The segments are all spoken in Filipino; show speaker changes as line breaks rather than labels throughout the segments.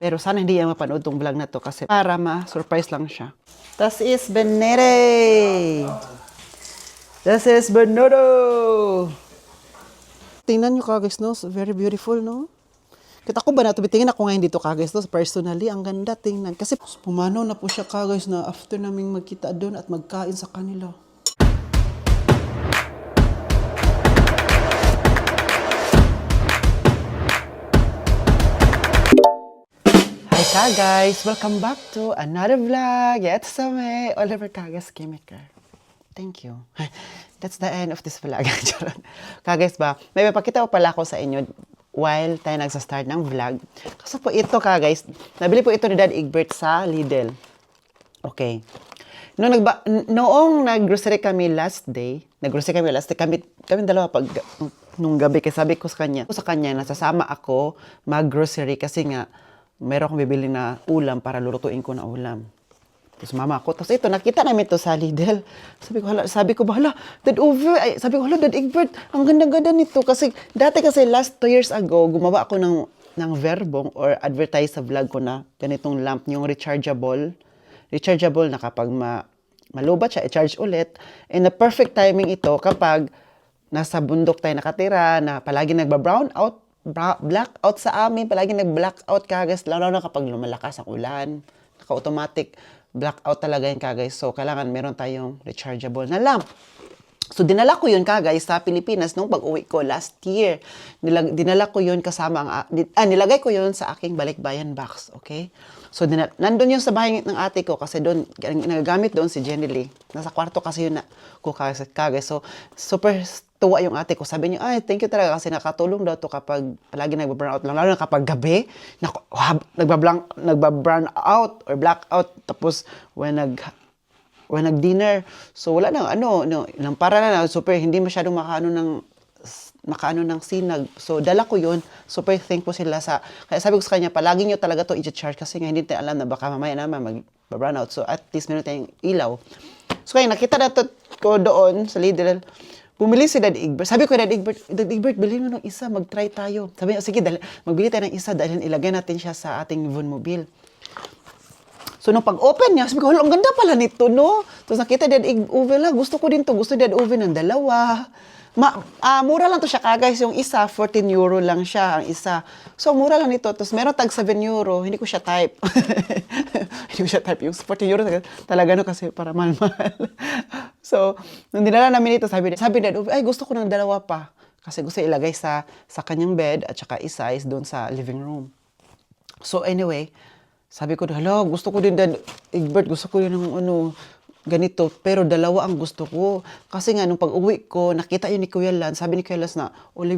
Pero sana hindi niya mapanood tong vlog na to kasi para ma-surprise lang siya. Das is Benere! Das is Bernardo! Tingnan nyo ka guys, no? So, very beautiful, no? Kita ko ba na tingin ako ngayon dito ka guys, no? Personally, ang ganda tingnan. Kasi pumanaw na po siya ka guys na after naming magkita doon at magkain sa kanila. Hi ka guys! Welcome back to another vlog! Ito sa may Oliver Kagas Chemiker. Thank you. That's the end of this vlog. Guys ba, may papakita ko pala ako sa inyo while tayo nagsa-start ng vlog. Kasi po ito guys, nabili po ito ni Dad Egbert sa Lidl. Okay. Noong nag-grocery kami last day, kami dalawa nung gabi, kasi sabi ko sa kanya, nasasama ako mag-grocery kasi nga, meron akong bibili na ulam para lulutuin ko na ulam. Tapos mama ako. Tapos ito, nakita namin ito sa Lidl. Sabi ko, Dad Egbert, ang ganda-ganda nito. Kasi, dati kasi last 2 years ago, gumawa ako ng verbong or advertise sa vlog ko na ganitong lamp, yung rechargeable. Rechargeable na kapag malubat siya, i-charge ulit. And the perfect timing ito kapag nasa bundok tayo nakatira, na palagi nagba-brown out, blackout sa amin, palagi nag-blackout kagas, lalo na kapag lumalakas ang ulan, naka-automatic blackout talaga yun kagay. So, kailangan meron tayong rechargeable na lamp. So, dinala ko yun kagay sa Pilipinas nung pag-uwi ko last year. Dinala ko yun kasama nilagay ko yun sa aking balikbayan box, okay? So, nandun yun sa bahay ng ate ko kasi doon, nagagamit doon si Jenny Lee. Nasa kwarto kasi yun na ko kagay. So, super tuwa yung ate ko. Sabi niya, ay, thank you talaga kasi nakatulong daw to kapag palagi nagba-brown out lang. Lalo na kapag gabi, nagba-brown out or blackout. Tapos, when nag-dinner, so wala nang para na super, hindi masyadong makaano ng sinag. So, dala ko yun. Super thankful sila kaya sabi ko sa kanya, palagi nyo talaga to i-charge kasi nga hindi tayo alam na baka mamaya naman mag-brown out. So, at least meron tayong ilaw. So, kaya nakita na to ko doon sa Lidl. Bumili si Dad Egbert. Sabi ko, Dad Egbert, bilhin mo ng isa, mag-try tayo. Sabi niya, sige, magbili tayo ng isa dahil ilagay natin siya sa ating Vonmobil. So, nung pag-open niya, sabi ko, ang ganda pala nito, no? Tapos nakita Dad Egbert, gusto ko din to. Gusto Dad Egbert ng dalawa. Mura lang to siya guys. Yung isa, 14 euro lang siya, ang isa. So, mura lang nito. Tapos, meron tag 7 euro. Hindi ko siya type. Hindi ko siya type. Yung 14 euro, talaga no, kasi para mahal-mahal. So, nung dinala namin ito, sabi Dad, ay, gusto ko ng dalawa pa. Kasi gusto ilagay sa kanyang bed at saka isa is doon sa living room. So, anyway, sabi ko, gusto ko din Dad Egbert, gusto ko din ng ganito, pero dalawa ang gusto ko. Kasi nga, nung pag-uwi ko, nakita yun ni Kuya Lance, sabi ni Kuya Lance na, Oli,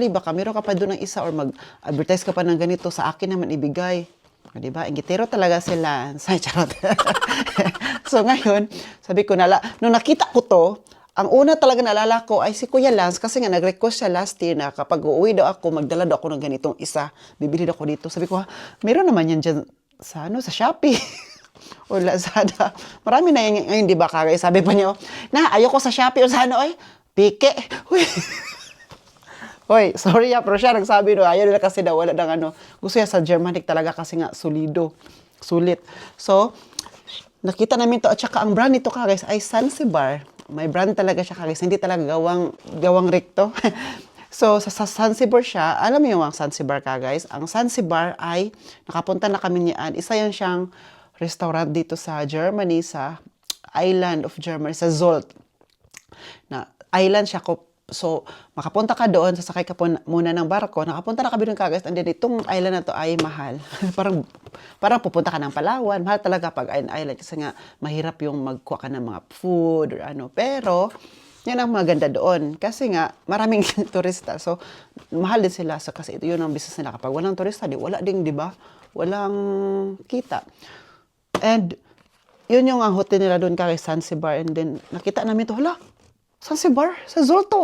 baka meron ka pa doon ng isa or mag-advertise ka pa ng ganito, sa akin naman ibigay. Diba? Ingitero talaga sila. Charot. So ngayon, sabi ko, nung nakita ko to, ang una talaga naalala ko ay si Kuya Lance kasi nga nag-request siya last year na kapag uuwi daw ako, magdala daw ako ng ganitong isa. Bibili daw ako dito. Sabi ko, meron naman yan dyan sa Shopee. O Lazada. Marami na yun ngayon, di ba kagay? Sabi pa niyo, ayoko sa Shopee o sa pike. Hoy, sorry pero siya nagsabi ayaw nila kasi daw, wala nang gusto niya sa Germanic talaga kasi nga sulit. So, nakita namin to at saka ang brand nito guys ay Zanzibar. May brand talaga siya guys, hindi talaga gawang recto. So, sa Zanzibar siya, alam niyo yung Zanzibar guys? Ang Zanzibar ay, nakapunta na kami niyan, isa yan siyang restaurant dito sa Germany, sa island of Germany, sa Zolt. Na island siya ko. So, makapunta ka doon, sasakay ka muna ng barko, nakapunta na kami doon kagas, and then itong island na to ay mahal. parang pupunta ka ng Palawan, mahal talaga pag island, kasi nga mahirap yung magkuha ka ng mga food or Pero, yan ang maganda doon. Kasi nga, maraming turista. So, mahal din sila. So, kasi ito yun ang business nila. Kapag walang turista, wala din, di ba? Walang kita. And, yun yung ang hotel nila doon kay Zanzibar. And then, nakita namin to, Zanzibar? Sa Zolto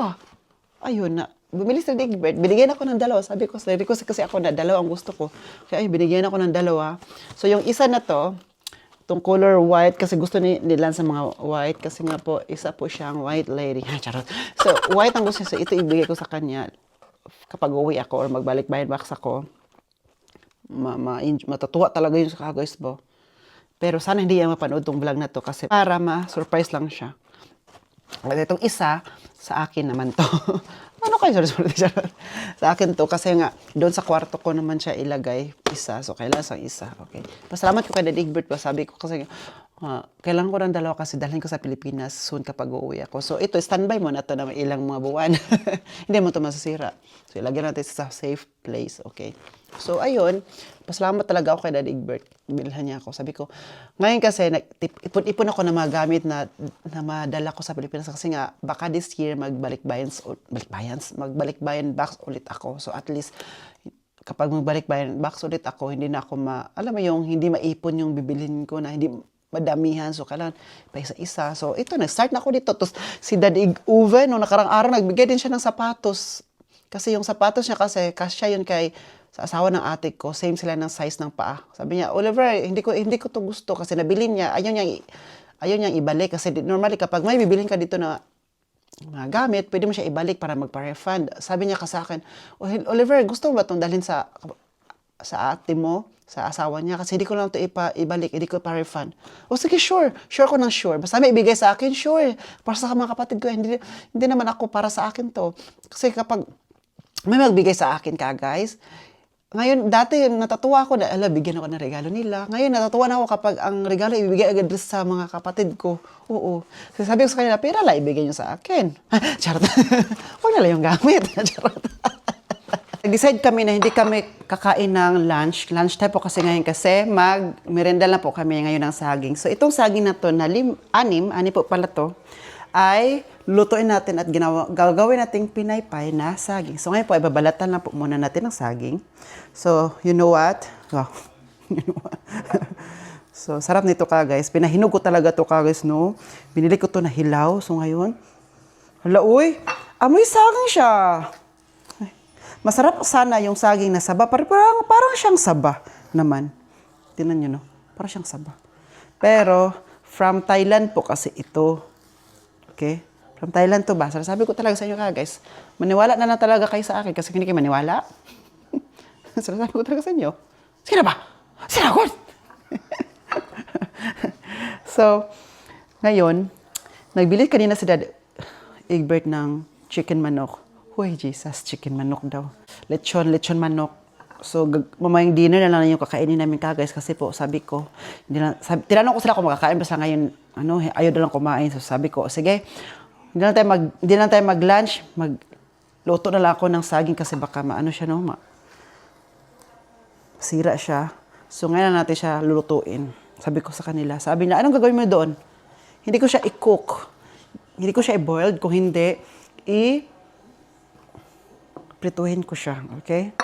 Ayun na. Bumili sa Egbert. Binigyan ako ng dalawa. Sabi ko kasi ako na dalawa ang gusto ko. Kaya binigyan ako ng dalawa. So, yung isa na to, itong color white, kasi gusto nila sa mga white. Kasi nga po, isa po siyang white lady. Charot. So, white ang gusto niya. So, ito ibigay ko sa kanya kapag uwi ako or magbalik-bayan box ako. matatuwa talaga yun sa guys ba. Pero sana hindi niya mapanood tong vlog na to kasi para ma-surprise lang siya. At itong isa, sa akin naman to. Ano kayo? Sorry. Sa akin to kasi nga, doon sa kwarto ko naman siya ilagay isa. So, kailangan sa isa. Okay. Pasalamat ko kay Daddy Egbert. Sabi ko kasi, kailangan ko ng dalawa kasi dalhin ko sa Pilipinas soon kapag uuwi ako. So, ito, standby mo na to na ilang mga buwan. Hindi mo to masasira. So, ilagyan natin sa safe place. Okay. So, ayun. Pasalamat talaga ako kay Daddy Egbert. Bilhan niya ako. Sabi ko, ngayon kasi, ipon ako na mga gamit na madala ko sa Pilipinas kasi nga, baka this year magbalikbayan box ulit ako. So, at least, kapag magbalikbayan box ulit ako, hindi na ako alam mo yung, hindi maipon yung bibilhin ko na hindi madamihan. So, kailangan pa isa-isa. So, ito, nag-start na ako dito. Tapos, si Daddy Uwe, nung nakarang araw, nagbigay din siya ng sapatos. Kasi yung sapatos niya kasi, kasya yun kay sa asawa ng ate ko, same sila ng size ng paa. Sabi niya, Oliver, hindi ko to gusto kasi nabili niya, ayaw niyang ibalik kasi normally kapag may bibilhin ka dito na mga gamit, pwede mo siya ibalik para magpa-refund. Sabi niya ka sa akin, Oliver, gusto mo ba itong dalhin sa ate mo, sa asawa niya? Kasi hindi ko lang ito ibalik, hindi ko pa-refund. O sige, sure ko ng sure. Basta may ibigay sa akin, sure. Para sa mga kapatid ko, hindi naman ako para sa akin to. Kasi kapag may magbigay sa akin ka, guys, ngayon, dati natatuwa ako na, bigyan ako ng regalo nila. Ngayon, natatuwa na ako kapag ang regalo ibigay agad sa mga kapatid ko. Oo. So, sabi ko sa kanila, pera lang ibigay nyo sa akin. Charot. Huwag na lang yung gamit. Charot. Nag-decide kami na hindi kami kakain ng lunch. Lunch time po kasi ngayon kasi mag-merenda lang po kami ngayon ng saging. So, itong saging na to, anim po pala to, ay lutuin natin at gagawin nating pinaypay na saging. So ngayon po, ibabalatan lang po muna natin ng saging. So, you know what? Wow. So, sarap nito ka, guys. Pinahinog ko talaga to ka, guys, no? Binili ko to na hilaw. So ngayon, hala, uy, amoy saging siya. Ay, masarap sana yung saging na saba. Parang siyang saba naman. Tingnan nyo, no? Parang siyang saba. Pero, from Thailand po kasi ito. Okay? From Thailand to ba? Sabi ko talaga sa inyo guys, maniwala na lang talaga kayo sa akin kasi hindi kayo maniwala. Sabi ko talaga sa inyo. Sige na ba? Sinagot! So, ngayon, nagbili kanina si Dad Egbert ng chicken manok. Huy, Jesus, chicken manok daw. Lechon manok. So, mamayang dinner na lang yung kakainin namin guys kasi po, sabi ko, tinanong ko sila kung makakain basta ngayon, ayaw na lang kumain. So, sabi ko, sige, hindi na tayo mag-lunch, magluto na lang ako ng saging kasi baka sira siya. So, ngayon na natin siya lulutuin. Sabi ko sa kanila, sabi niya, anong gagawin mo doon? Hindi ko siya i-cook. Hindi ko siya i-boiled. Kung hindi, prituhin ko siya. Okay?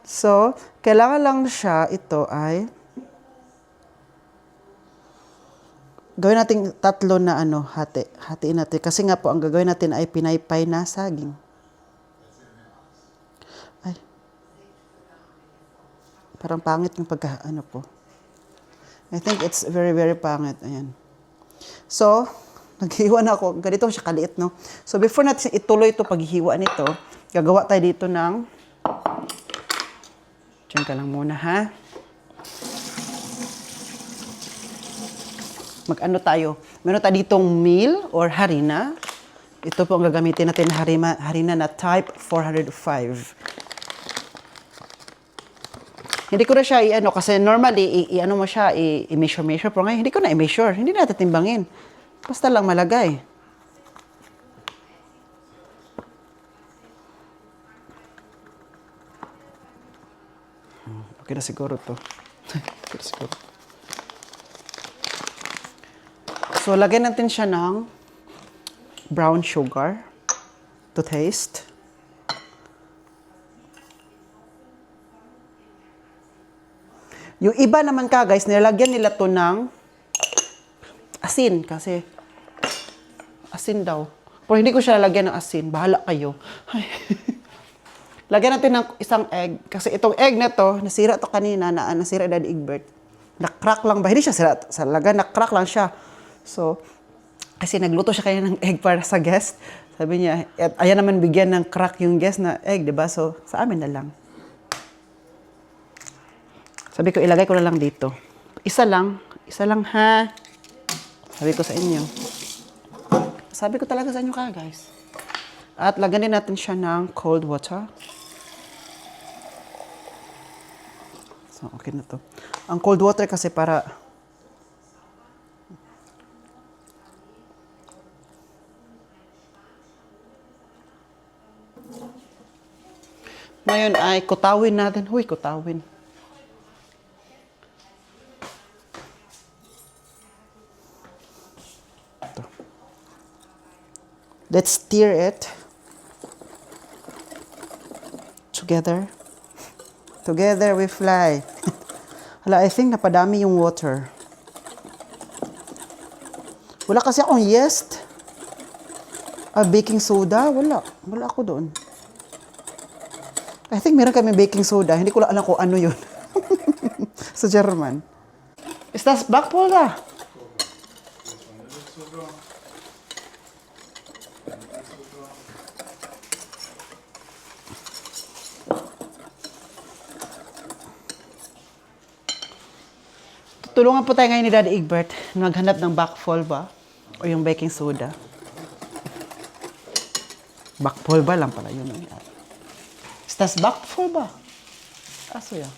So, kailangan lang siya, ito ay gawin natin tatlo na hatiin natin. Kasi nga po, ang gagawin natin ay pinaypay na saging. Ay. Parang pangit yung po. I think it's very, very pangit. Ayan. So, naghiwa na ako. Ganito siya kaliit, no? So, before natin ituloy ito paghihiwa nito, gagawa tayo dito ng diyan ka lang muna, ha? Mag-ano tayo? Meron tayo ditong meal or harina. Ito po ang gagamitin natin harina na type 405. Hindi ko na siya kasi normally mo siya i-measure. Pero ngayon hindi ko na i-measure. Hindi na natin timbangin. Basta lang malagay. Okay na siguro to. Okay na siguro. So, lagyan natin siya ng brown sugar to taste. Yung iba naman guys, nilagyan nila to ng asin kasi asin daw. Pero hindi ko siya lagyan ng asin. Bahala kayo. Lagyan natin ng isang egg. Kasi itong egg na to, nasira to kanina, nasira Daddy Egbert. Nakrak lang ba? Hindi siya sira. Talaga, nakrak lang siya. So, kasi nagluto siya kaya ng egg para sa guest. Sabi niya, ayan naman bigyan ng crack yung guest na egg, diba? So, sa amin na lang. Sabi ko, ilagay ko na lang dito. Isa lang ha. Sabi ko sa inyo. Sabi ko talaga sa inyo ka, guys. At lagyan din natin siya ng cold water. So, okay na to. Ang cold water kasi para ngayon ay kutawin natin. Huy, kutawin. Ito. Let's stir it together. Together we fly. Hala, I think napadami yung water. Wala kasi akong yeast. Baking soda. Wala ako doon. I think meron kami baking soda. Hindi ko lang alam kung ano yun. Sa German. Is das Backpulver? Tulungan po tayo ngayon ni Daddy Egbert na maghanap ng Backpulver o yung baking soda. Backpulver lang pala yun. Ist das Backpulver? Achso, ja.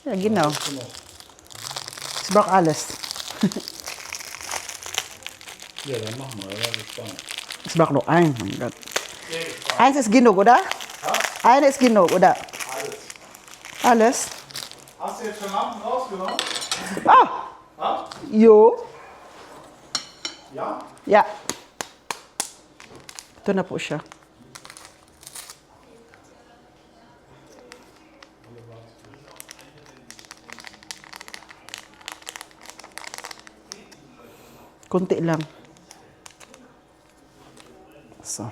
Ja, genau. Ich brauche alles.
Ja, dann machen wir, oder? Gespannt.
Ich brauche nur ein. Mein Gott. Eins ist genug, oder? Eine ist genug, oder?
Alles.
Alles?
Hast du jetzt schon Lampen rausgenommen?
Ah! Jo.
Ja?
Ja. Ito na po siya. Kunti lang. So,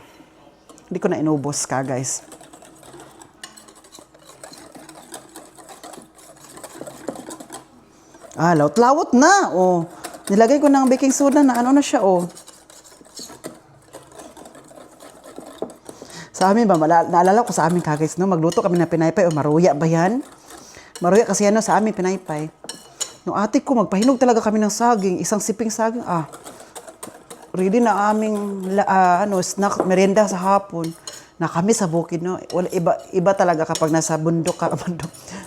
hindi ko na inubos ka, guys. Lawot-lawot na. Oh. Nilagay ko ng baking soda na ano na siya, oh. Sa amin ba, naalala ko sa amin, guys, no? Magluto kami ng pinaypay, o maruya ba yan? Maruya kasi ano sa amin, pinaypay. Nung ate ko, magpahinog talaga kami ng saging. Isang siping saging, ready na aming snack, merienda sa hapon. Na kami sa bukid, no? Iba talaga kapag nasa bundok ka,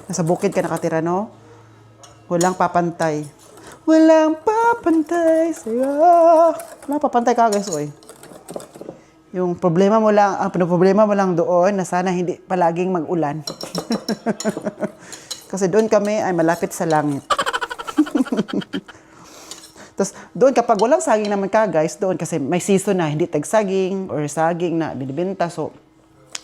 nasa bukid ka nakatira, no? Walang papantay. Walang papantay sa'yo. Walang papantay ka, guys, oy. Yung problema mo lang, ang problema mo lang doon na sana hindi palaging mag-ulan. Kasi doon kami ay malapit sa langit. Tapos doon kapag walang saging naman ka, guys, doon kasi may season na hindi tag-saging or saging na binibenta. So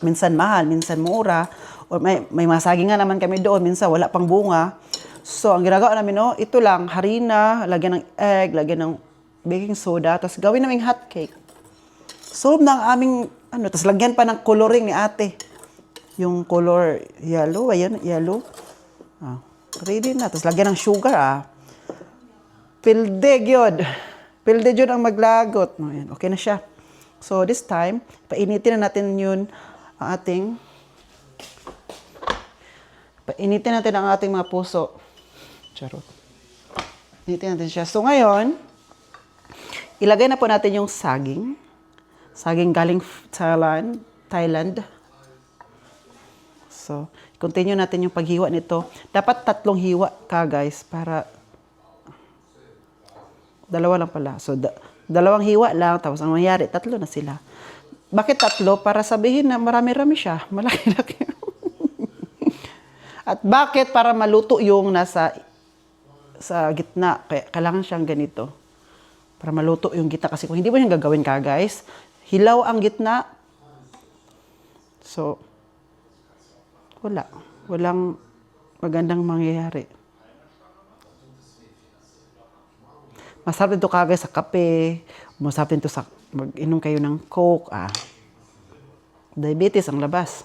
minsan mahal, minsan mura, or may mga saging nga naman kami doon, minsan wala pang bunga. So ang ginagawa namin, no, ito lang, harina, lagyan ng egg, lagyan ng baking soda, tapos gawin naming hot cake. Solve ng aming tapos lagyan pa ng coloring ni ate. Yung color yellow, ayan, yellow. Ready na. Tapos lagyan ng sugar, Pildig yun. Pildig yun ang maglagot. Ayan, okay na siya. So, this time, painitin na natin yun ang ating mga puso. Charot. Initin natin siya. So, ngayon, ilagay na po natin yung saging. Saging galing Thailand. So, continue natin yung paghiwa nito. Dapat 3 hiwa ka, guys, para 2 lang pala. So, 2 hiwa lang, tapos ang mangyari, 3 na sila. Bakit 3? Para sabihin na marami-rami siya. Malaki-laki. At bakit? Para maluto yung nasa sa gitna. Kaya kailangan siyang ganito. Para maluto yung gitna. Kasi kung hindi mo siyang gagawin ka, guys, hilaw ang gitna. So, walang magandang mangyayari. Masarap dito kagay sa kape. Masarap dito sa mag-inom kayo ng Coke. Diabetes ang labas.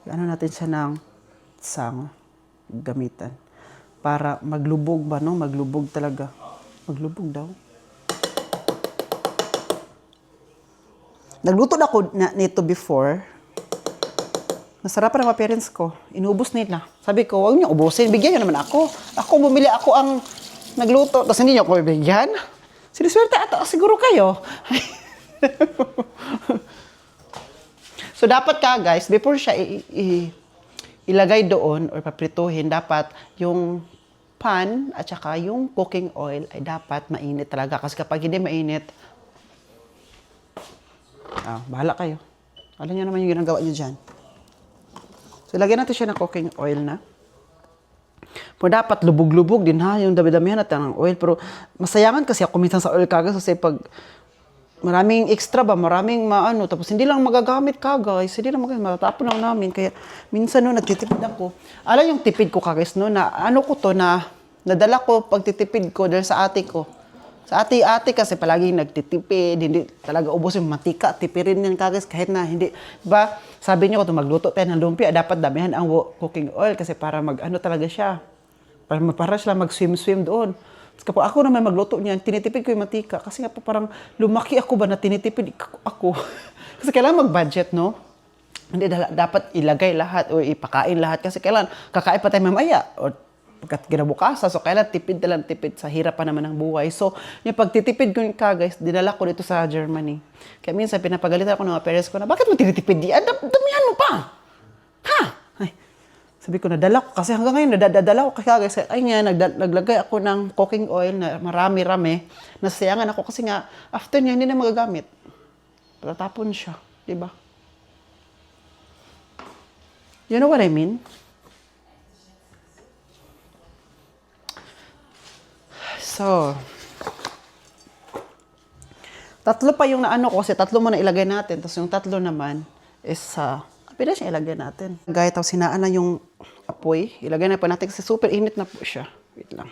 Ano natin siya ng gamitan. Para maglubog ba, no? Maglubog talaga. Maglubog daw. Nagluto na ako nito before. Nasarapan ng mga parents ko. Inubos nila. Sabi ko, huwag niyo ubusin. Bigyan niyo naman ako. Ako, bumili ako ang nagluto. Tapos hindi niyo ako bigyan. Siniswerte ato. Siguro kayo. So, dapat ka, guys, before siya ilagay doon or paprituhin, dapat yung pan at saka yung cooking oil ay dapat mainit talaga. Kasi kapag hindi mainit, bahala kayo. Alam niyo naman yung ginagawa niyo dyan. So, lagyan natin siya ng cooking oil na. Pero dapat lubog-lubog din ha, yung dami-damihan natin ng oil. Pero masayangan kasi ako minsan sa oil kagad kasi pag maraming extra ba, maraming maano, tapos hindi lang magagamit ka guys, hindi lang magagamit, matatapon lang namin. Kaya minsan no, nagtitipid ako. Alam yung tipid ko ka guys no, na ano ko to, na nadala ko pagtitipid ko dahil sa ate ko. Sa ate kasi palagi nagtitipid, hindi talaga ubos yung mantika, tipirin yan ka guys, kahit na hindi, diba? Sabi niyo kung magluto tayo ng lumpia, dapat damihan ang cooking oil kasi para mag-ano talaga siya. Para sila mag-swim-swim doon. Kapag ako naman magluto niyan, tinitipid ko yung mantika. Kasi nga po parang lumaki ako ba na tinitipid ako. Kasi kailangan mag-budget, no? Hindi dapat ilagay lahat o ipakain lahat. Kasi kailangan kakain pa tayo mamaya. O pagkat ginabukasan. So kailangan tipid na lang tipid sa hirap pa naman ng buhay. So yung pagtitipid ko ka guys, dinala ko dito sa Germany. Kaya minsan pinapagalitan ako ng mga parents ko na, bakit mo tinitipid yan? Damihan mo pa! Ha? Ay. Sabi ko, nadala ko. Kasi hanggang ngayon, nadadala ko. Kaya guys, ay nga, naglagay ako ng cooking oil na marami-rami. Nasayangan ako kasi nga, after niya, hindi na magagamit. Patatapon siya. Diba? You know what I mean? So, tatlo pa yung naano ko kasi tatlo muna ilagay natin. Tapos yung tatlo naman is pwede siya ilagay natin. Gaya tapos hinaan na yung apoy. Ilagay na pa natin kasi super init na po siya. Wait lang.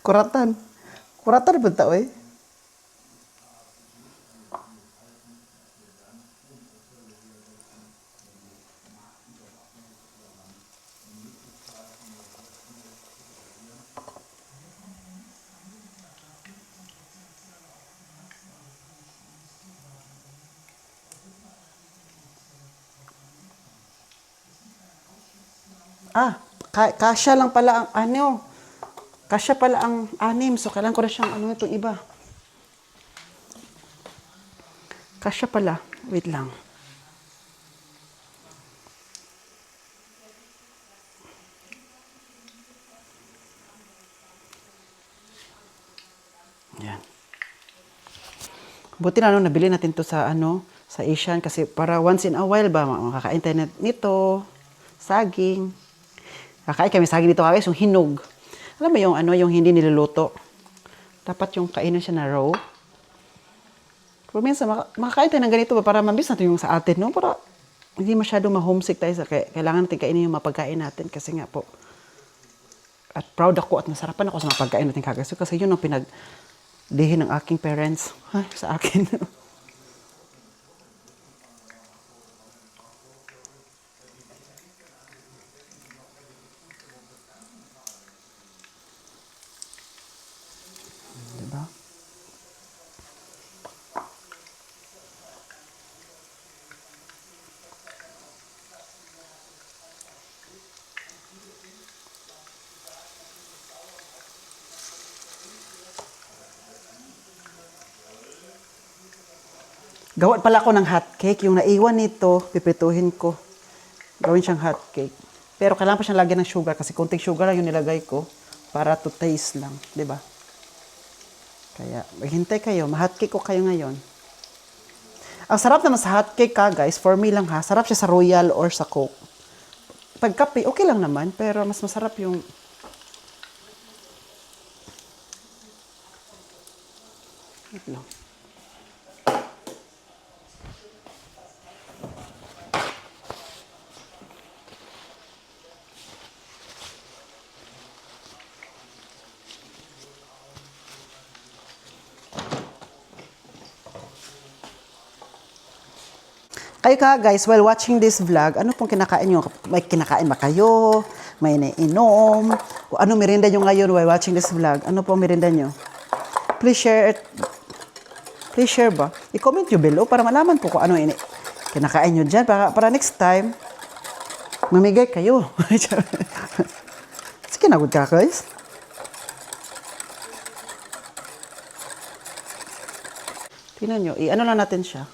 Kuratan. Kuratan ba ito eh? Kasya lang pala ang ano. Kasya pala ang 6. So, kailangan ko na siyang ano itong iba. Kasya pala. Wait lang. Yan. Buti na nabili natin to sa sa Asian kasi para once in a while ba makakain tayo nito, saging. Kakain kami saging dito guys, yung hinog. Alam mo yung yung hindi niluluto. Dapat yung kainin siya na raw. Pero minsan makakain tayo ng ganito ba para mabis natin yung sa atin, no? Para hindi masyado ma-homesick tayo sa kailangan natin kainin yung mapagkain natin kasi nga po. At proud ako at nasarapan ako sa mga pagkain natin kagaso kasi yun ang pinagdihin ng aking parents sa akin. Diba? Gawa pala ako ng hot cake. Yung naiwan nito, pipituhin ko. Gawin siyang hot cake. Pero kailangan pa siyang lagyan ng sugar kasi konting sugar lang yung nilagay ko para to taste lang. Diba? Kaya, maghintay kayo. Ma-hot cake ko kayo ngayon. Ang sarap naman sa hot cake guys. For me lang sarap siya sa Royal or sa Coke. Pag kape, okay lang naman. Pero mas masarap yung wait lang. Kayo ka guys, while watching this vlog, ano pong kinakain nyo? May kinakain ba kayo? May naiinom? O ano merienda nyo ngayon while watching this vlog? Ano pong merienda nyo? Please share it. Please share ba? I-comment nyo below para malaman po kung ano kinakain nyo dyan. Para next time, mamigay kayo. Sige, nagod ka guys. Tingnan nyo, ano lang natin siya.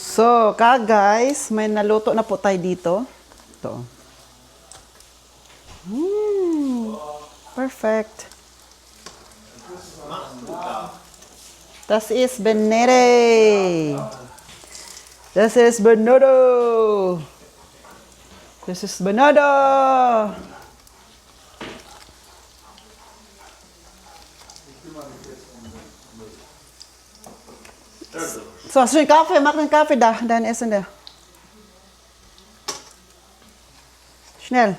So, guys, may naluto na po tayo dito. Ito. Perfect. Das ist Benere. Das ist Benado. Das ist Benado. So, hast du einen Kaffee? Mach einen Kaffee da, dein Essen da. Schnell.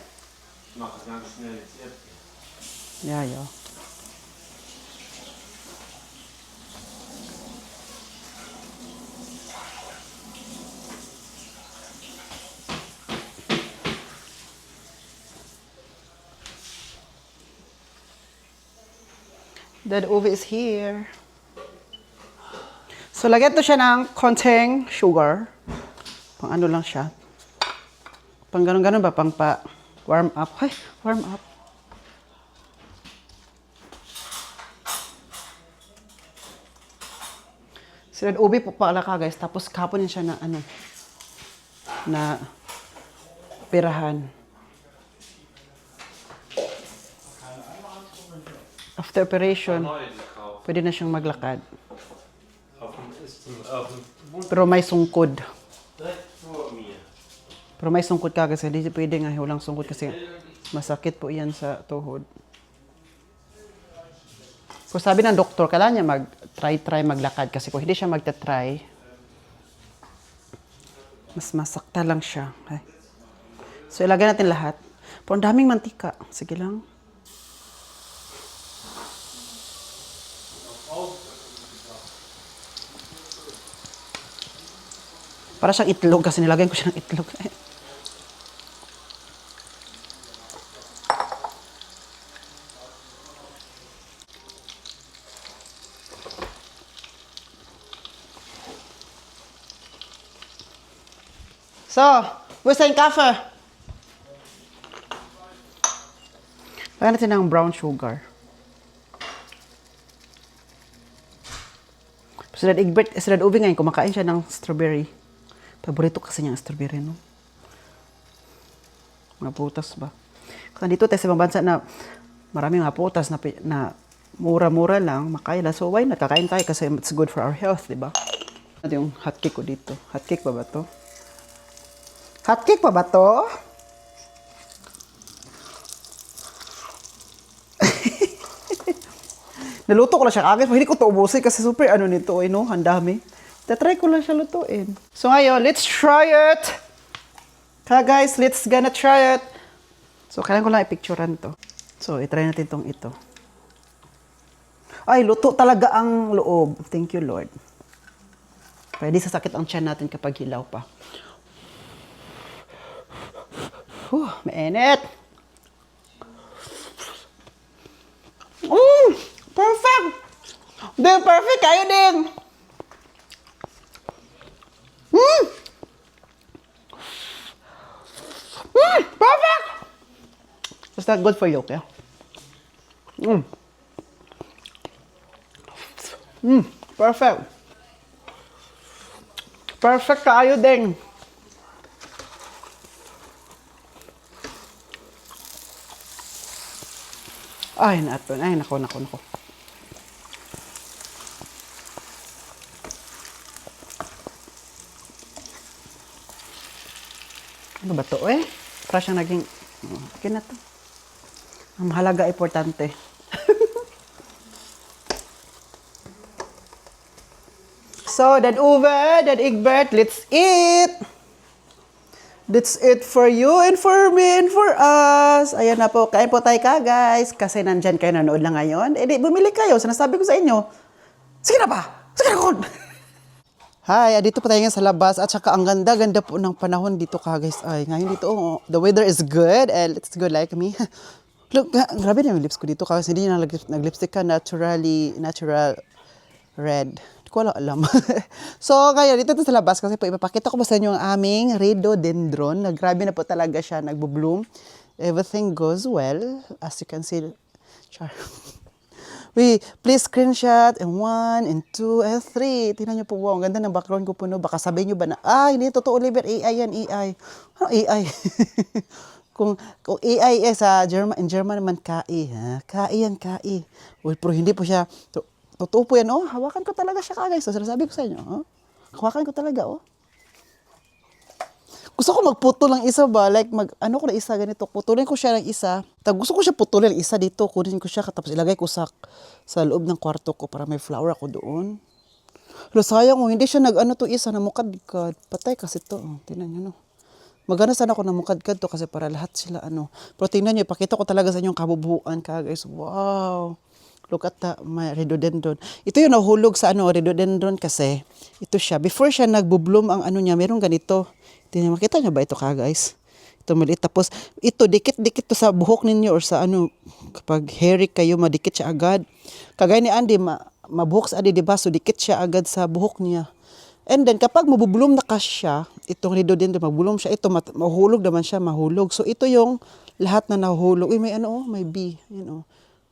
Ich mache das ganz schnell jetzt.
Ja, ja. Dad Uwe is here. So, lagyan to siya ng konting sugar. Pang ano lang siya. Pang ganun-ganun ba? Pang pa warm up. Ay, warm up. Si Dad Uwe po pala ka guys. Tapos kaponin siya na ano. Na pirahan. After operation, pwede na siyang maglakad. Pero may sungkod. Pero may sungkod ka kasi hindi pwede nga walang sungkod kasi masakit po iyan sa tuhod. So sabi ng doktor, kailangan niya mag-try maglakad kasi kung hindi siya magta-try, mas masakta lang siya. Okay. So ilagay natin lahat. Pero ang daming mantika. Sige lang. Para siyang itlog kasi nilagay ko siya ng itlog. So, where's the kafe? Lagyan natin ng brown sugar. Si Dad Uwe ngayon, kumakain siya ng strawberry. Paborito kasi niya ang strawberry, no? Mga putas ba? Kasi dito tayo sa ibang bansa na maraming mga putas na mura-mura lang, makaila. So, why not? Kakain tayo kasi it's good for our health, di ba? Ito yung hot cake ko dito. Hot cake pa ba to? Hot cake pa ba to? Naluto ko lang siya kagad. Hindi ko ito ubusin kasi super ano nito, no? Ang dami. Tatry ko lang siya lutuin. So ngayon, let's try it! Kaya guys, let's gonna try it! So, kailangan ko lang i-picturean to. So, itry natin tong ito. Ay, luto talaga ang loob. Thank you, Lord. Pwede sasakit ang tiyan natin kapag hilaw pa. Mainit! Perfect! Ding, perfect! Kayo, Ding! Perfect! Is that good for you, okay? Perfect. Perfect kayo, Ding. Ay, nato. Ay, nako. Ano ba to eh? Para siyang naging, okay na to. Ang mahalaga, importante. So, Dad Uwe, Dad Egbert, let's eat! That's it for you and for me and for us. Ayan na po, kain po tayo ka guys. Kasi nandyan kayo nanood lang ngayon. Eh di, bumili kayo. Sinasabi ko sa inyo. Sige na ba? Sige na ko! Hi, dito po tayo ngayon sa labas. At saka ang ganda-ganda po ng panahon dito ka guys. Ay, ngayon dito, oh, the weather is good. And it's good like me. Look, grabe na yung lips ko dito kasi hindi na nag-lipstick ka. Natural red. Hindi ko alam. So, ngayon, dito sa labas kasi po ipapakita ko po sa inyo ang aming rhododendron. Grabe na po talaga siya, nagbo-bloom. Everything goes well. As you can see, char. Please screenshot and 1 and 2 and 3. Tingnan niyo po, wow, ang ganda ng background ko po, no. Baka sabihin niyo ba na, hindi totoo, Oliver, AI yan, AI. Ano AI? kung AI sa German, in German naman, KI, ha? KI yan, KI. Well, pero hindi po siya, totoo po yan, oh. Hawakan ko talaga siya kagay. So, sinasabi ko sa inyo, oh. Hawakan ko talaga, oh. Gusto ko magputol ng isa ba? Like, ano ko na isa, ganito. Putulin ko siya ng isa. Gusto ko siya putulin ng isa dito. Kunin ko siya, tapos ilagay ko sa loob ng kwarto ko para may flower ako doon. Pero sayang, oh. Hindi siya nag-ano to isa, namukad-kad. Patay kasi to, oh. Tingnan nyo, no. Magana sana ako namukad-kad to kasi para lahat sila, ano. Pero tingnan nyo, ipakita ko talaga sa inyo ang kabubuan ka, guys. Wow. Look at my rhododendron. Ito yung nahulog sa rhododendron kasi ito siya. Before siya nagbo-bloom ang niya, merong ganito. Makita niyo ba ito ka guys? Ito maliit. Tapos ito, dikit-dikit to sa buhok ninyo or sa kapag hairy kayo, madikit siya agad. Kagaya ni Andy, mabuhok sa Andy, diba? So dikit siya agad sa buhok niya. And then kapag mabubloom na ka siya, itong rhododendron, mabubloom siya, ito mahulog naman siya, mahulog. So ito yung lahat na nahulog. Uy, may may bee.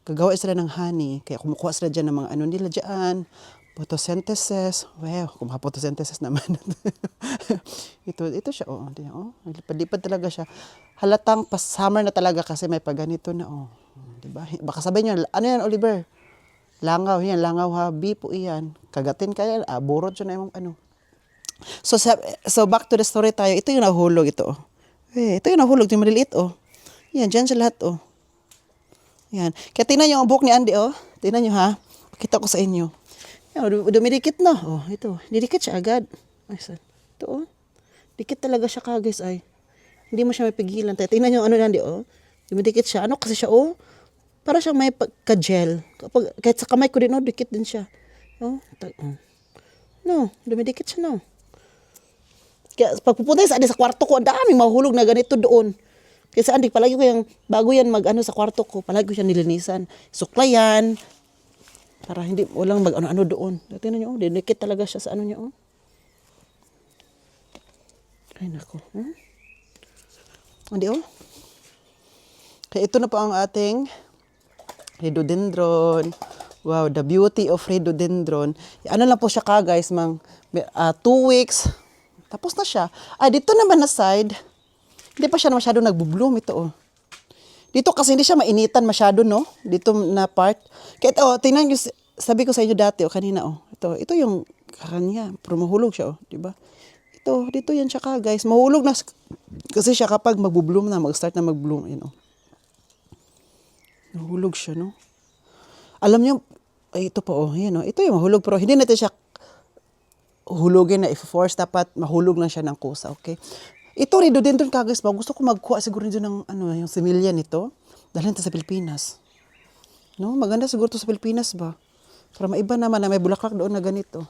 Gagawa sila ng honey, kaya kumukuha sila dyan ng mga nila dyan, photosynthesis. Wow, kumuha photosynthesis naman. ito siya, oh. Lipad-lipad talaga siya. Halatang summer na talaga kasi may paganito na, oh. Diba? Baka sabihin nyo, ano yan, Oliver? Langaw, yan, langaw habi po iyan. Kagatin kaya, burot siya na yung So back to the story tayo. Ito yung nahulog, ito, oh. Ito yung nahulog, yung maliliit, oh. Yan, dyan siya lahat, oh. Yan. Kaya tingnan nyo ang buhok ni Andy, oh. Tingnan nyo, ha. Pakita ko sa inyo. Yan, dumidikit na. Oh, ito. Didikit siya agad. Ay, ito, oh. Dikit talaga siya ka, guys, ay. Hindi mo siya mapigilan. Tingnan nyo, Andy, oh. Dumidikit siya. Ano kasi siya, oh. Para siyang may ka-gel. Kahit sa kamay ko din, oh, dikit din siya. Oh. No, dumidikit siya, no. Kaya pagpupunta sa kwarto ko, ang daming mahulog na ganito doon. Kasi Andy, palagi ko yung, bago yan sa kwarto ko, palagi ko siya nilinisan. Suklayan. Para hindi, walang mag-ano doon. Tingnan nyo, oh, dinikit talaga siya sa niya, oh. Ay, nako. Andy, oh. Kaya ito na po ang ating rhododendron. Wow, the beauty of rhododendron. Ano lang po siya ka, guys, 2 weeks. Tapos na siya. Dito naman na side, hindi pa siya masyado nagbo-bloom ito, oh. Dito kasi hindi siya mainitan masyado, no? Dito na part. Kaya ito, tingnan niyo, sabi ko sa inyo dati, kanina, oh. Ito yung kanya, pero mahulog siya, oh. Diba? Dito yan siya ka, guys. Mahulog na kasi siya kapag magbo-bloom na, mag-start na mag-bloom, yun, oh. Mahulog siya, no? Alam niyo, ito po, oh. Yan, oh. Ito yung mahulog, pero hindi natin siya hulugin na i-force. Dapat mahulog lang siya ng kusa, okay? Ito, rhododendron ka, guys, ba? Gusto ko magkuha siguro dito ng, yung similya nito. Dalhin ito sa Pilipinas. No? Maganda siguro ito sa Pilipinas ba? Para maiba naman na may bulaklak doon na ganito.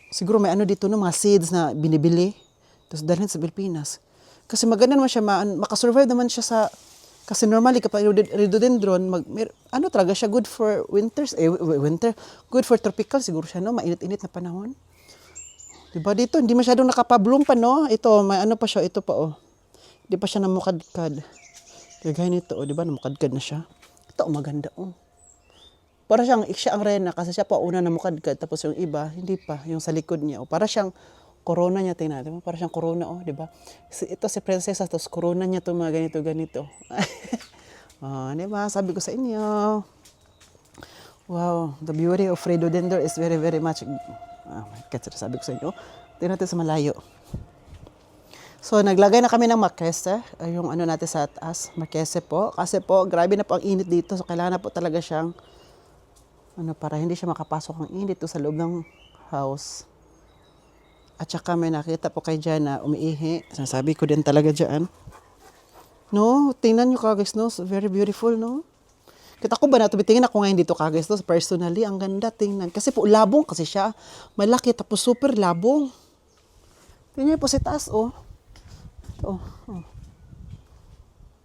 Siguro may dito, no? Mga seeds na binibili. Tapos dalhin sa Pilipinas. Kasi maganda naman siya, makasurvive naman siya sa, kasi normally kapag rhododendron, talaga siya, good for winters, good for tropical siguro siya, no? Mainit-init na panahon. Diba dito, hindi masyadong nakapabloom pa, no? Ito, may pa siya, ito pa, oh. Hindi pa siya namukadkad. Gagaya nito, oh, diba, namukadkad na siya. Ito, maganda, oh. Para siya ang rena, kasi siya pa una namukadkad, tapos yung iba, hindi pa, yung sa likod niya, oh. Para siyang corona niya, tingnan, diba? Para siyang corona, oh, diba? Ito si prinsesa, tapos corona niya to mga ganito. Oh, diba? Sabi ko sa inyo. Wow, the beauty of rhododendron is very, very much. Oh my God, sabi ko sa inyo. Tingnan natin sa malayo. So, naglagay na kami ng makese, yung ano natin sa taas, makese po. Kasi po, grabe na po ang init dito. So, kailangan na po talaga siyang, para hindi siya makapasok ang init to sa loob ng house. At saka may nakita po kay Jan na umiihi. Sasabi ko din talaga dyan. No, tingnan nyo guys, no? So, very beautiful, no? Kita ko ba na tumitingin ako ngayon dito guys, no? Personally, ang ganda tingnan. Kasi po, labong kasi siya. Malaki, tapos super labong. Tingnan po sa taas, oh. Ito, oh.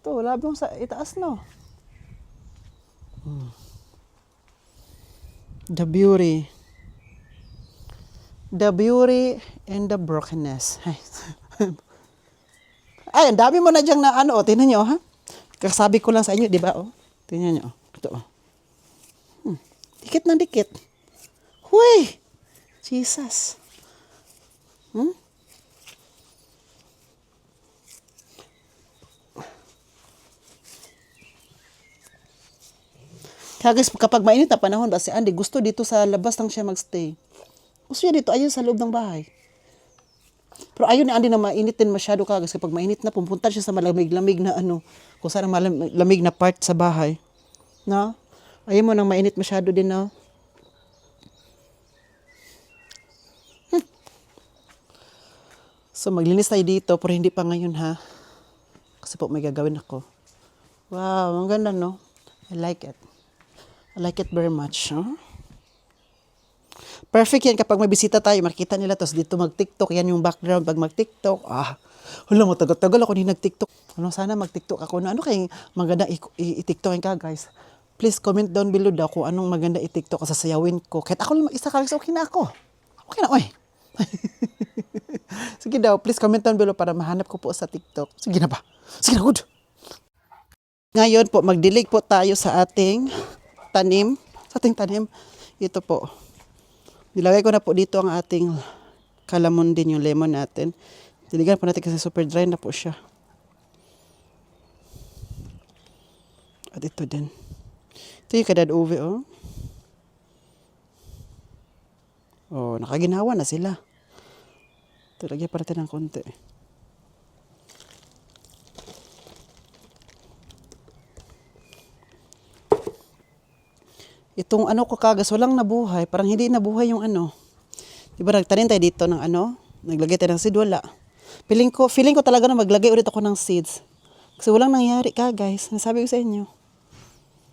Ito, labong sa itaas, no? The beauty. The beauty and the brokenness. Ay, ang dami mo na diyang na ano, oh. Tingnan nyo, ha? Kasabi ko lang sa inyo, di ba, oh? Tingnan nyo, oh. Ito, oh. Dikit na dikit. Huy! Jesus. Kaya guys, kapag mainit na panahon ba si Andy, gusto dito sa labas lang siya magstay. Gusto niya dito, ayun sa loob ng bahay. Pero ayaw ni Andy na mainit din masyado guys. Kapag mainit na, pupunta siya sa malamig-lamig na ano, kung saan ang malamig na part sa bahay. No? Ayaw mo nang mainit masyado din, no? So, maglinis tayo dito, pero hindi pa ngayon, ha? Kasi po, may gagawin ako. Wow, ang ganda, no? I like it. I like it very much. Huh? Perfect yan kapag may bisita tayo, makita nila, tapos dito mag-TikTok, yan yung background pag mag-TikTok. Wala mo, tagal-tagal ako din nag-TikTok. Sana mag-TikTok ako na ano kayong maganda i-TikTokin ka, guys. Please comment down below daw kung anong maganda i-TikTok kasi sayawin ko. Kahit ako lang mag-isa ka, okay na ako. Okay na, oy. Sige daw, please comment down below para mahanap ko po sa TikTok. Sige na ba? Sige na, good. Ngayon po, mag-delete po tayo sa ating tanim. Ito po. Nilagay ko na po dito ang ating kalamon din, yung lemon natin. Diligan po natin kasi super dry na po siya. At ito din. Ito yung kadad uve, oh. Oh, nakaginawa na sila. Ito, lagyan pa natin ng konti. Itong ano ko kagas, walang nabuhay. Parang hindi nabuhay yung ano. Diba nagtanim tayo dito ng ano? Naglagay tayo ng seed, wala. Feeling ko talaga na maglagay ulit ako ng seeds. Kasi walang nangyari ka guys. Nasabi ko sa inyo.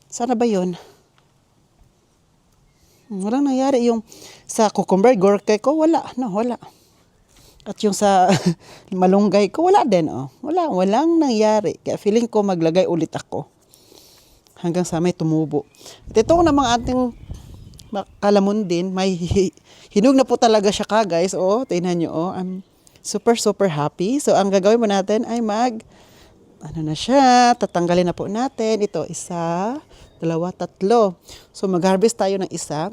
Sana ba yun? Walang nangyari yung sa cucumber, gorkay ko, wala. No, wala. At yung sa malunggay ko, wala din. Oh. Walang nangyari. Kaya feeling ko maglagay ulit ako. Hanggang sa may tumubo. At ito namang ating kalamon din, may hinog na po talaga siya ka guys. Oh, tingnan nyo. Oh, I'm super happy. So, ang gagawin mo natin ay ano na siya, tatanggalin na po natin. Ito, 1, 2, 3. So, mag-harvest tayo ng isa.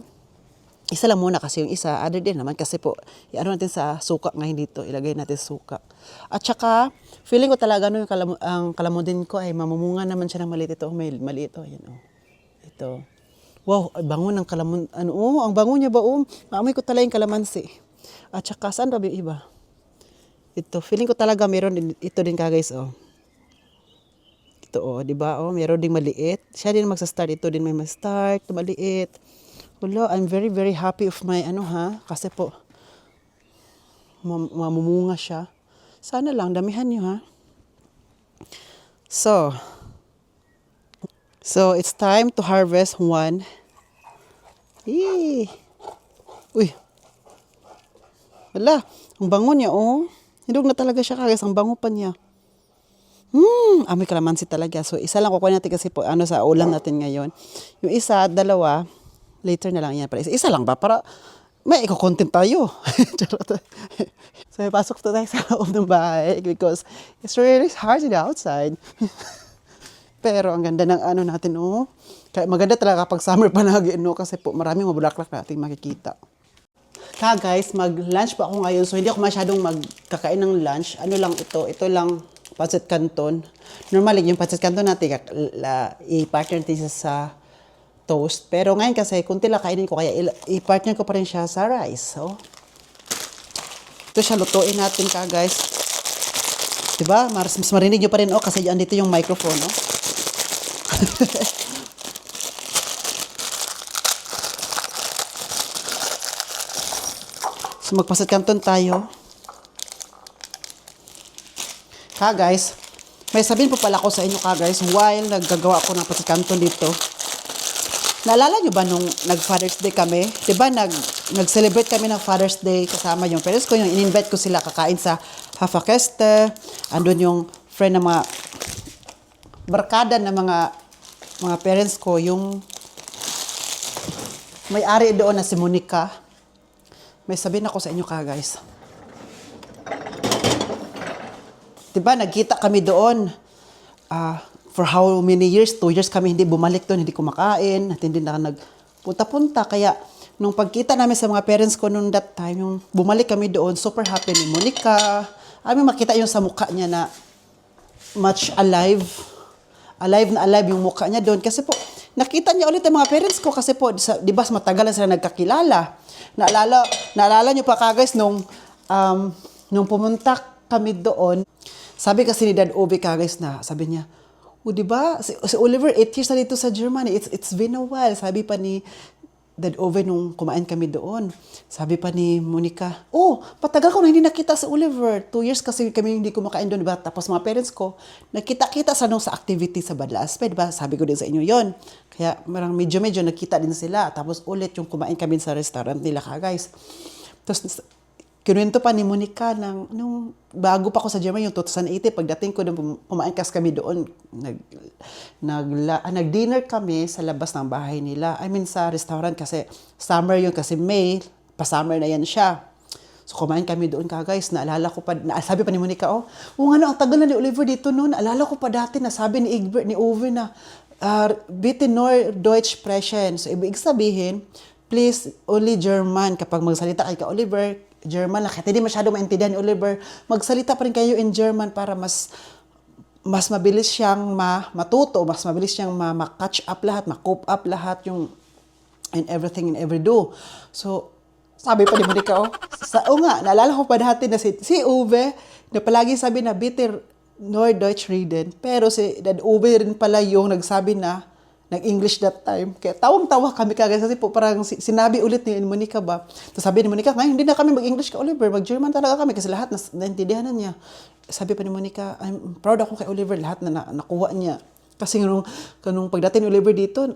Isa lang muna kasi yung isa. Other din naman kasi po, i-ano natin sa suka ngayon dito. Ilagay natin sa suka. At saka, feeling ko talaga yung ang kalamudin ko ay mamumunga naman siya ng maliit. Ito, may maliit. Ayan, oh. Ito. Wow, bango ng kalamon. Ano, oh, ang bango niya ba? Oh, maamoy ko talaga yung kalamansi. At saka, saan ba yung iba? Ito, feeling ko talaga meron din, ito din ka guys, oh. Ito, oh, di ba? Oh, meron ding maliit. Siya din magsa-start. Ito din may ma-start. Ito maliit. Hello, I'm very happy of my kasi po mamumunga siya. Sana lang damihan niyo ha. So it's time to harvest one. Yee. Uy. Wala, ang bango niya oh. Hindog na talaga siya guys, ang bango pa niya. Amoy kalamansi talaga. So isa lang kukunin natin kasi po sa ulam natin ngayon. Yung isa, 2 later na lang yan. Isa lang ba? Para may eco-content tayo. So, pasok to tayo sa loob ng bahay because it's really hard in the outside. Pero ang ganda ng natin, oh. Kaya maganda talaga kapag summer pa no? Kasi po maraming mabulaklak natin makikita. Guys, mag-lunch pa ako ngayon. So, hindi ako masyadong magkakain ng lunch. Ano lang ito? Ito lang, pancit canton. Normally, yung pancit canton natin, i-partner natin sa toast. Pero ngayon kasi, kunti lang kainin ko, kaya i-partner ko pa rin siya sa rice. So, ito siya, lutuin natin guys. Diba? Mas marinig nyo pa rin, oh, kasi andito yung microphone, oh. So, magpasat kanton tayo. Guys, may sabihin po pala ko sa inyo guys, while naggagawa ako ng pasat kanton dito. Naalala nyo ba nung nag-Father's Day kami? Diba nag-celebrate kami ng Father's Day kasama yung parents ko, yung in-invite ko sila kakain sa Hafakeste. Andun yung friend ng mga barkada ng mga parents ko, yung may-ari doon na si Monica. May sabihin ako sa inyo guys. Diba, nagkita kami doon. For how many years? 2 years kami hindi bumalik doon, hindi kumakain, at hindi na nagpunta-punta. Kaya, nung pagkita namin sa mga parents ko noong that time, yung bumalik kami doon, super happy ni Monica. Alam mo, makita yung sa mukha niya na much alive. Alive na alive yung mukha niya doon. Kasi po, nakita niya ulit ang mga parents ko kasi po, di ba, matagal na sila nagkakilala. Naalala niyo pa guys, nung pumunta kami doon, sabi kasi ni Dad Obi guys na, sabi niya, di ba, si Oliver, 8 years na dito sa Germany, it's been a while. Sabi pa ni Dad Obi nung kumain kami doon. Sabi pa ni Monica, patagal ko na hindi nakita si Oliver. 2 years kasi kami hindi kumakain doon, diba? Tapos mga parents ko, nakita-kita sa sa activity sa Badlaspe, diba? Sabi ko din sa inyo yon. Kaya marang medyo-medyo nakita din sila. Tapos ulit yung kumain kami sa restaurant nila guys. Tapos kinuwento pa ni Monica nung bago pa ako sa Germany, yung 2018, pagdating ko doon, kumain kas kami doon, nag-dinner kami sa labas ng bahay nila. I mean, sa restaurant kasi summer yun, kasi May, pa-summer na yan siya. So, kumain kami doon guys. Naalala ko pa, sabi pa ni Monica, nga ang tagal na ni Oliver dito noon. Naalala ko pa dati na sabi ni Egbert, ni Ove na, bitte nur Deutsch sprechen. So, ibig sabihin, please, only German. Kapag magsalita kay ka Oliver, German lang. Kahit hindi masyado maintindihan ni Oliver, magsalita pa rin kayo in German para mas mabilis siyang matuto, mas mabilis siyang ma-catch up lahat, ma-cope up lahat yung in everything in every do. So, sabi pa ni Monica, nga, naalala ko pa dati na si Uwe, na palagi sabi na bitter nor Deutsch reden. Pero si Dad Uwe rin pala yung nagsabi na nag-English that time. Kaya tawang-tawa kami kagad kasi po parang sinabi ulit ni Monica ba. Tapos sabi ni Monica, ngayon hindi na kami mag-English ka Oliver, mag-German talaga kami kasi lahat naintindihan na niya. Sabi pa ni Monica, I'm proud ako kay Oliver, lahat na nakuha niya. Kasi nung pagdating ni Oliver dito,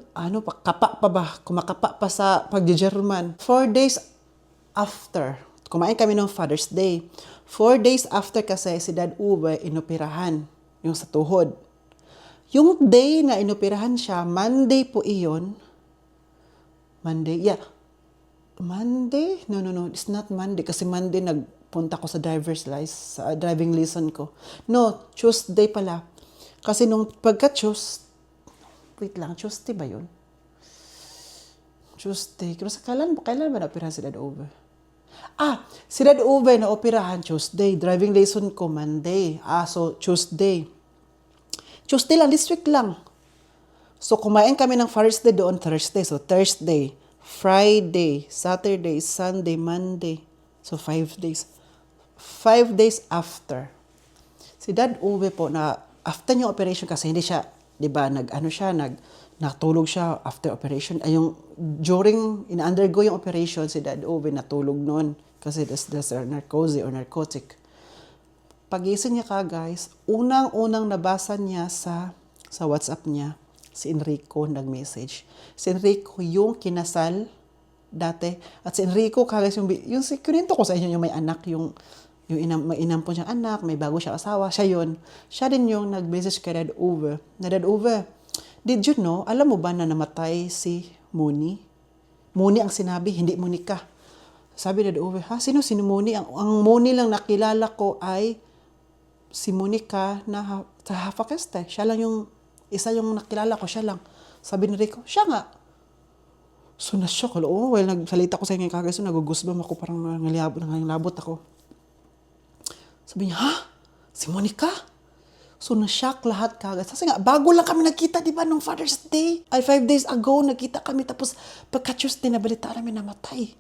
kumakapa pa sa pag-German. 4 days after, kumain kami ng Father's Day. 4 days after kasi si Dad Uwe inoperahan, yung sa tuhod. Yung day na inoperahan siya, Monday po iyon. Monday? Yeah. Monday? No. It's not Monday. Kasi Monday nagpunta ko sa driving lesson ko. No, Tuesday pala. Kasi nung Tuesday ba yun? Tuesday. Kailan ba na-operahan si Dad Uwe? Si Dad Uwe na-operahan Tuesday. Driving lesson ko Monday. So Tuesday lang, this week lang. So, kumain kami ng Father's Day doon Thursday. So, Thursday, Friday, Saturday, Sunday, Monday. So, 5 days. 5 days after. Si Dad Uwe po, na after yung operation kasi hindi siya, di ba, natulog siya after operation. During, in-undergo yung operation, si Dad Uwe natulog noon. Kasi that's narcotic. Pagising niya guys, unang-unang nabasa niya sa WhatsApp niya, si Enrico nag-message. Si Enrico yung kinasal dati. At si Enrico guys, yung kinuwento ko sa inyo, yung may anak, may inam po siyang anak, may bago siyang asawa, siya yun. Siya din yung nag-message kay Dad Uwe. Na Dad Uwe, did you know, alam mo ba na namatay si Moni? Moni ang sinabi, hindi Monica. Sabi ni Dad Uwe, sino Moni? Ang Moni lang nakilala ko ay si Monica na sa Hafakeste. Siya lang isa yung nakilala ko, siya lang. Sabi ni Rico, siya nga. So, na-shock. Nagsalita ko sa inyo kagad, so nagugusbam ako, parang nangalabot ako. Sabi niya, si Monica? So, na-shock lahat kagad. Kasi nga, bago lang kami nagkita, di ba, nung Father's Day? 5 days ago, nagkita kami, tapos pagka-Tuesday, nabalita namin namatay.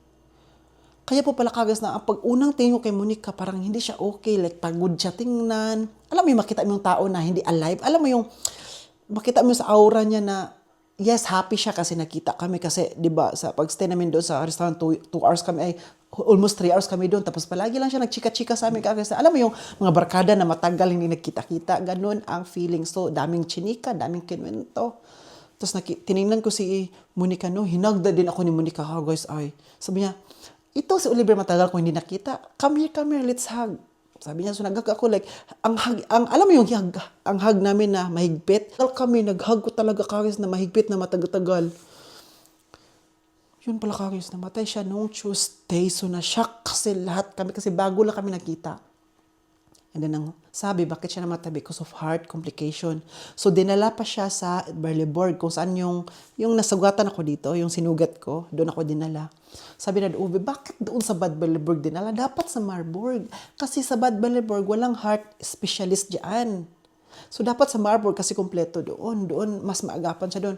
Kaya po pala kagas na ang pag-unang tingin ko kay Monica, parang hindi siya okay. Like, pagod siya tingnan. Alam mo yung makita mo yung tao na hindi alive. Alam mo yung makita mo sa aura niya na yes, happy siya kasi nakita kami. Kasi, di ba, sa pag-stay namin doon sa restaurant, 2 hours kami, ay almost 3 hours kami doon. Tapos palagi lang siya nagchika-chika sa amin. Kasi alam mo yung mga barkada na matagal hindi nagkita-kita. Ganun ang feeling. So, daming chinika, daming kinwento. Tapos tinignan ko si Monica, no, hinagda din ako ni Monica, guys, ay. Sabi niya, ito si Oliver matagal ko hindi nakita. Come here, let's hug. Sabi niya, so nag-hug ako, like, alam mo yung hug, ang hug namin na mahigpit. Kami, nag-hug ko talaga, guys, na mahigpit na matagal-tagal. Yun pala, guys, namatay siya noong Tuesday. So, na-shock kasi lahat kami, kasi bago lang kami nakita. And then, sabi, bakit siya namatay? Because of heart complication. So, dinala pa siya sa Berleborg, kung saan yung nasugatan ako dito, yung sinugat ko, doon ako dinala. Sabi na Uwe, bakit doon sa Bad Berleborg dinala? Dapat sa Marburg. Kasi sa Bad Berleborg, walang heart specialist dyan. So, dapat sa Marburg kasi kompleto doon. Doon, mas maagapan siya doon.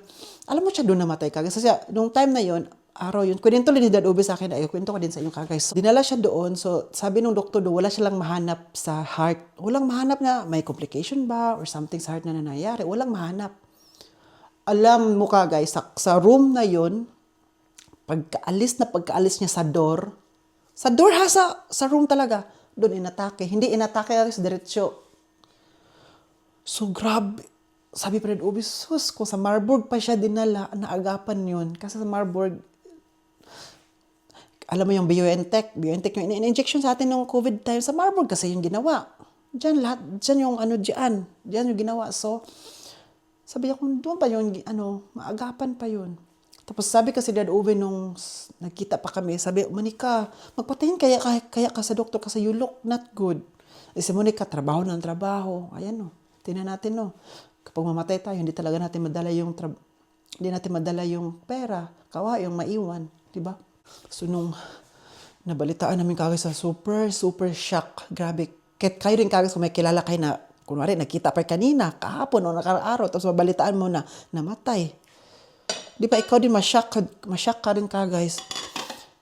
Alam mo siya doon namatay kagad. Kasi nung time na yon araw yun, kwento din ni Dad Uwe sa akin, ay kwento ko din sa inyong kagay. So, dinala siya doon. So, sabi nung doktor doon, wala siya lang mahanap sa heart. Walang mahanap na may complication ba or something sa heart na nangyayari. Walang mahanap. Alam mo kagay, sa room na yon pagkaalis niya sa door ha, sa room talaga, doon inatake. Hindi inatake sa diretsyo. So, grabe. Sabi pa rin, Ubi, sus, kung sa Marburg pa siya dinala, naagapan yun. Kasi sa Marburg, alam mo yung BioNTech yung in-injection sa atin ng COVID time, sa Marburg kasi yung ginawa. Diyan yung diyan yung ginawa. So, sabi niya, kung doon pa yung, maagapan pa yun. Tapos sabi kasi Dad Uwe nung nagkita pa kami, sabi, Monica, magpatayin kaya ka sa doktor kasi you look not good. Eh si Monica, trabaho ng trabaho. Ayan no, tingnan natin no. Kapag mamatay tayo, hindi talaga natin madala yung pera, yung maiwan, di ba? So nung nabalitaan namin kagad sa super shock, grabe. Kahit kayo rin kagad kung may kilala kayo na, kunwari nakita pa kanina, kahapon o nakaraaraw, tapos mabalitaan mo na namatay. Di ba ikaw din mashock ka rin ka guys.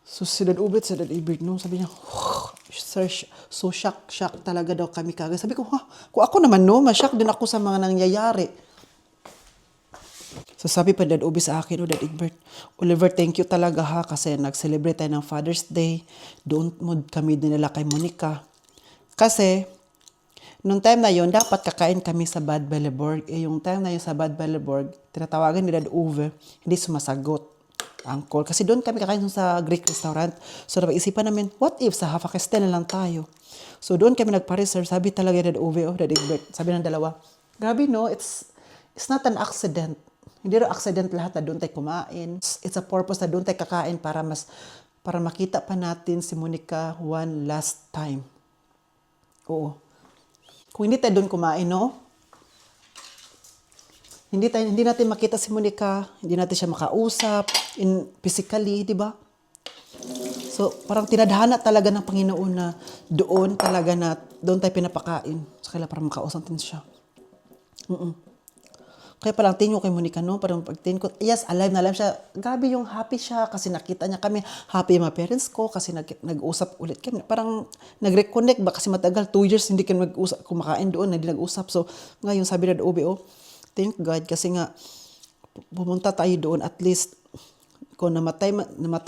So si Dad Ubit, si Dad Ibig, no, sabi niya, sir, so shock talaga daw kami kagad. Sabi ko, kung ako naman no, mashock din ako sa mga nangyayari. So sabi pa Dad Ubi sa akin, Dad Egbert, Oliver, thank you talaga ha, kasi nag-celebrate tayo ng Father's Day. Doon mo kami dinala kay Monica. Kasi, nung time na yon dapat kakain kami sa Bad Berleborg. Yung time na yun sa Bad Berleborg, tinatawagan ni Dad Uwe, hindi sumasagot ang call. Kasi doon kami kakain sa Greek restaurant. So, napag-isipan namin, what if sa Hafa Castel na lang tayo? So, doon kami nagpa-reserve. Sabi talaga Dad Uwe, Dad Egbert, sabi ng dalawa, grabe no, it's not an accident. Hindi rin accident lahat na doon tayo kumain. It's a purpose na doon tayo kakain para makita pa natin si Monica one last time. Oo. Kung hindi tayo doon kumain, no? Hindi natin makita si Monica, hindi natin siya makausap physically, di ba? So, parang tinadhana talaga ng Panginoon na doon tayo pinapakain. So, kailangan para makausap din siya. Kaya parang tingin ko kay Monica, no? Parang pagtingin ko, yes, alive siya. Grabe yung happy siya kasi nakita niya kami. Happy yung mga parents ko kasi nag-usap ulit kami. Parang nag-reconnect ba kasi matagal, 2 years hindi kami mag-usap, kumakain doon, hindi nag-usap. So, ngayon sabi na Obi, thank God kasi nga pumunta tayo doon at least kung namatay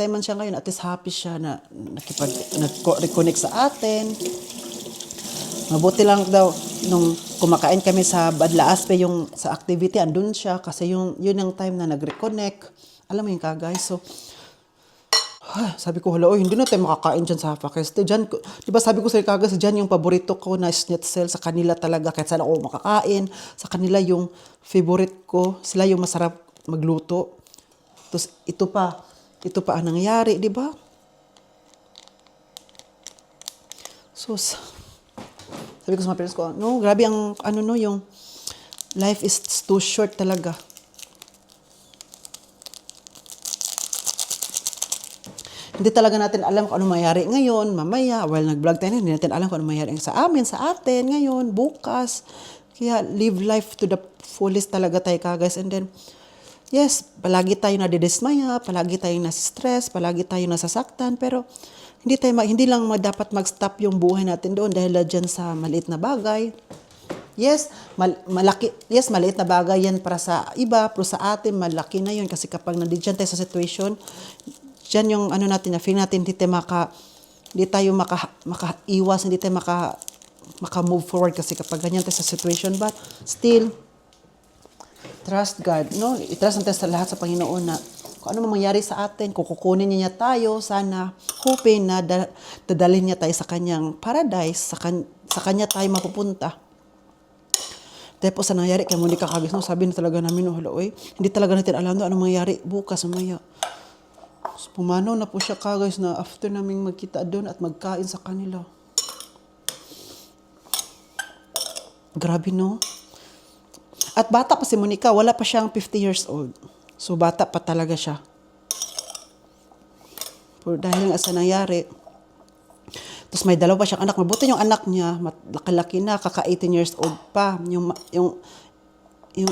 man siya ngayon, at least happy siya na nag-reconnect sa atin. Mabuti lang daw nung kumakain kami sa Badla Aspe yung sa activity, andun siya kasi yun ang time na nag-reconnect. Alam mo yung guys. So, sabi ko, hindi na tayo makakain dyan sa Hapakeste. Dyan, di ba sabi ko sa kagas, dyan yung paborito ko na schnitzel sa kanila talaga. Kahit saan ako makakain, sa kanila yung favorite ko. Sila yung masarap magluto. Tapos ito pa ang nangyari, di ba? So, sabi ko sa mga parents ko, no, grabe ang, yung life is too short talaga. Hindi talaga natin alam kung ano mangyari ngayon, mamaya, while nag-vlog tayo, hindi natin alam kung ano mangyari sa amin, sa atin, ngayon, bukas. Kaya, live life to the fullest talaga tayo guys. And then, Yes, palagi tayo nadidismaya, palagi tayong nasi-stress, palagi tayong nasasaktan, pero hindi lang dapat mag-stop yung buhay natin doon dahil dyan sa maliit na bagay. Yes, maliit na bagay yan para sa iba, pero sa atin, malaki na yun kasi kapag nandiyan tayo sa situation, dyan yung ano natin, na feel natin hindi tayo makaiwas, hindi tayo maka-move forward kasi kapag ganyan tayo sa situation, but still, trust God, no? I-trust natin sa lahat sa Panginoon na kung ano mangyari sa atin, kung kukunin niya tayo, sana, hoping na dadalhin niya tayo sa kanyang paradise, sa kanya tayo mapupunta. Tapos sa nangyari kay Monica Kagis, no, sabi na talaga namin, hindi talaga natin alam ano mangyari bukas, mamaya. So, pumanaw na po siya Kagis na after naming magkita doon at magkain sa kanila. Grabe, no? At bata pa si Monica, wala pa siyang 50 years old. So, bata pa talaga siya. Pero dahil nga sa nangyari, tapos may dalawa pa siyang anak. Mabuti yung anak niya, laki na, kaka 18 years old pa. Yung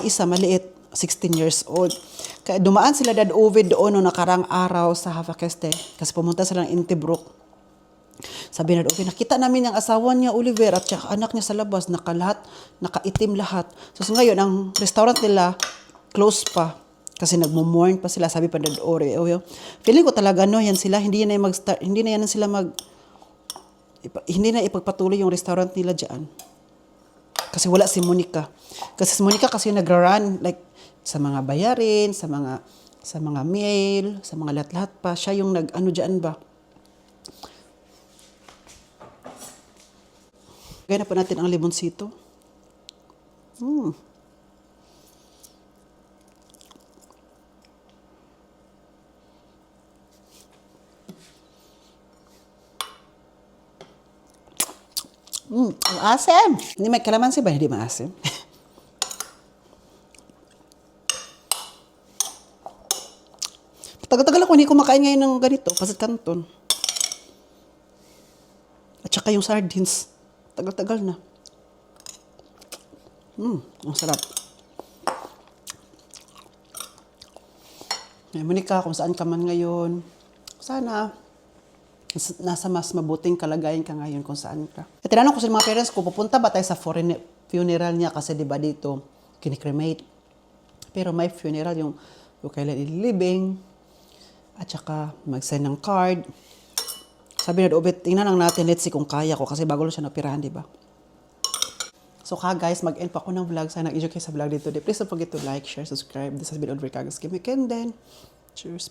isa, maliit, 16 years old. Kaya dumaan sila Dad Ovid doon noong nakarang araw sa Havakeste. Kasi pumunta sila ng Intibrook. Sabi na Ovid, nakita namin yung asawa niya, Oliver, at saka anak niya sa labas, nakaitim lahat. So ngayon, ang restaurant nila, close pa. Kasi nagmo-mourn pa sila, sabi pa Dad Ori. Feeling ko talaga, no, yan sila, hindi na ipagpatuloy yung restaurant nila dyan. Kasi wala si Monica. Kasi si Monica kasi yung nagra-run, like, sa mga bayarin, sa mga mail, sa mga lahat-lahat pa. Siya yung nag-ano dyan ba. Gaya na po natin ang limonsito. Ang asim. Hindi may kalamansi ba? Hindi maasim. Tagal-tagal ako hindi kumakain ngayon ng ganito, pasit canton. At saka yung sardines. Tagal-tagal na. Ang sarap. Monica, kung saan ka man ngayon, sana nasa mas mabuting kalagayan ka ngayon kung saan ka. At tinanong ko sa mga parents ko, pupunta ba tayo sa funeral niya kasi di ba dito, kinikremate. Pero may funeral yung kailan ililibing, at saka mag-send ng card. Sabi na Obet, tingnan lang natin, let's see kung kaya ko kasi bago lang siya napirahan, di ba? So guys, mag-end pa ako ng vlog. Sana nag-enjoy kayo sa vlog dito. Please don't forget to like, share, subscribe. This has been Oliver Cagas. Give me a then. Cheers.